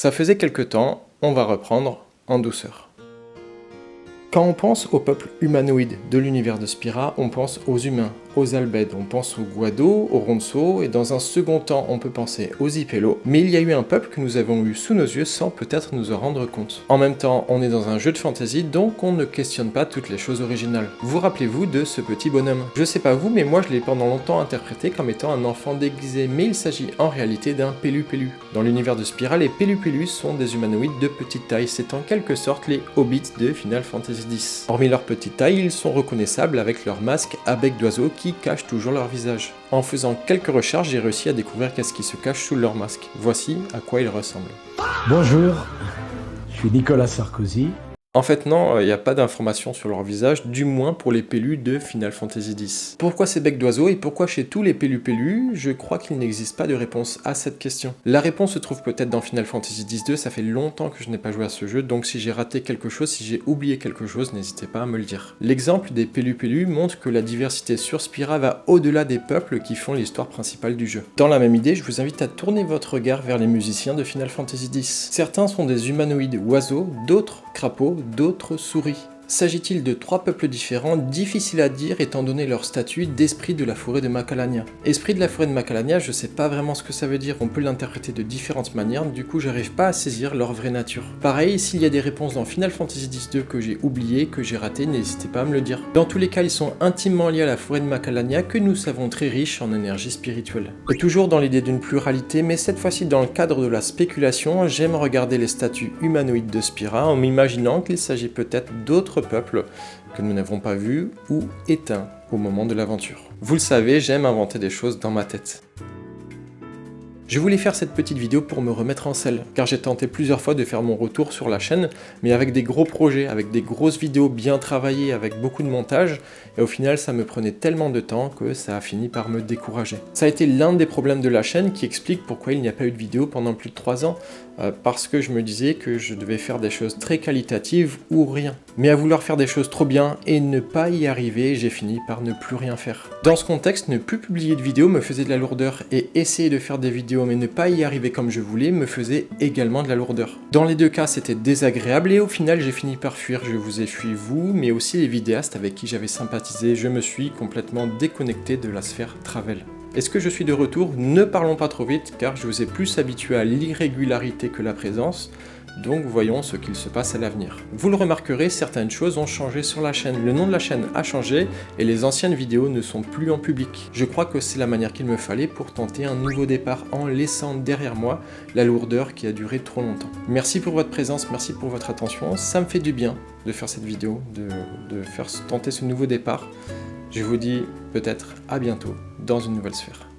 Ça faisait quelque temps, on va reprendre en douceur. Quand on pense au peuple humanoïde de l'univers de Spira, on pense aux humains, aux Albèdes, on pense aux Guado, aux Ronso, et dans un second temps, on peut penser aux Ipello, mais il y a eu un peuple que nous avons eu sous nos yeux sans peut-être nous en rendre compte. En même temps, on est dans un jeu de fantasy, donc on ne questionne pas toutes les choses originales. Vous rappelez-vous de ce petit bonhomme? Je sais pas vous, mais moi je l'ai pendant longtemps interprété comme étant un enfant déguisé, mais il s'agit en réalité d'un Pelu-Pelu. Dans l'univers de Spira, les Pelu-Pelus sont des humanoïdes de petite taille, c'est en quelque sorte les hobbits de Final Fantasy X. Hormis leur petite taille, ils sont reconnaissables avec leur masque à bec d'oiseau qui cache toujours leur visage. En faisant quelques recherches, j'ai réussi à découvrir qu'est-ce qui se cache sous leur masque. Voici à quoi ils ressemblent. Bonjour, je suis Nicolas Sarkozy. En fait non, il n'y a pas d'informations sur leur visage, du moins pour les Pelus de Final Fantasy X. Pourquoi ces becs d'oiseau et pourquoi chez tous les Pelus? Je crois qu'il n'existe pas de réponse à cette question. La réponse se trouve peut-être dans Final Fantasy X-2, ça fait longtemps que je n'ai pas joué à ce jeu, donc si j'ai raté quelque chose, si j'ai oublié quelque chose, n'hésitez pas à me le dire. L'exemple des Pelus montre que la diversité sur Spira va au-delà des peuples qui font l'histoire principale du jeu. Dans la même idée, je vous invite à tourner votre regard vers les musiciens de Final Fantasy X. Certains sont des humanoïdes oiseaux, d'autres crapauds, d'autres souris. S'agit-il de trois peuples différents, difficiles à dire étant donné leur statut d'esprit de la forêt de Macalania? Esprit de la forêt de Macalania, je sais pas vraiment ce que ça veut dire, on peut l'interpréter de différentes manières, du coup j'arrive pas à saisir leur vraie nature. Pareil, s'il y a des réponses dans Final Fantasy X-2 que j'ai oubliées, que j'ai ratées, n'hésitez pas à me le dire. Dans tous les cas, ils sont intimement liés à la forêt de Macalania que nous savons très riche en énergie spirituelle. Et toujours dans l'idée d'une pluralité, mais cette fois-ci dans le cadre de la spéculation, j'aime regarder les statues humanoïdes de Spira en m'imaginant qu'il s'agit peut-être d'autres peuples que nous n'avons pas vus ou éteints au moment de l'aventure. Vous le savez, j'aime inventer des choses dans ma tête. Je voulais faire cette petite vidéo pour me remettre en selle, car j'ai tenté plusieurs fois de faire mon retour sur la chaîne, mais avec des gros projets, avec des grosses vidéos bien travaillées, avec beaucoup de montage, et au final ça me prenait tellement de temps que ça a fini par me décourager. Ça a été l'un des problèmes de la chaîne qui explique pourquoi il n'y a pas eu de vidéo pendant plus de 3 ans, parce que je me disais que je devais faire des choses très qualitatives ou rien. Mais à vouloir faire des choses trop bien et ne pas y arriver, j'ai fini par ne plus rien faire. Dans ce contexte, ne plus publier de vidéos me faisait de la lourdeur, et essayer de faire des vidéos mais ne pas y arriver comme je voulais me faisait également de la lourdeur. Dans les deux cas, c'était désagréable et au final, j'ai fini par fuir. Je vous ai fui vous, mais aussi les vidéastes avec qui j'avais sympathisé. Je me suis complètement déconnecté de la sphère travel. Est-ce que je suis de retour? Ne parlons pas trop vite, car je vous ai plus habitué à l'irrégularité que la présence. Donc voyons ce qu'il se passe à l'avenir. Vous le remarquerez, certaines choses ont changé sur la chaîne. Le nom de la chaîne a changé et les anciennes vidéos ne sont plus en public. Je crois que c'est la manière qu'il me fallait pour tenter un nouveau départ en laissant derrière moi la lourdeur qui a duré trop longtemps. Merci pour votre présence, merci pour votre attention. Ça me fait du bien de faire cette vidéo, de faire tenter ce nouveau départ. Je vous dis peut-être à bientôt dans une nouvelle sphère.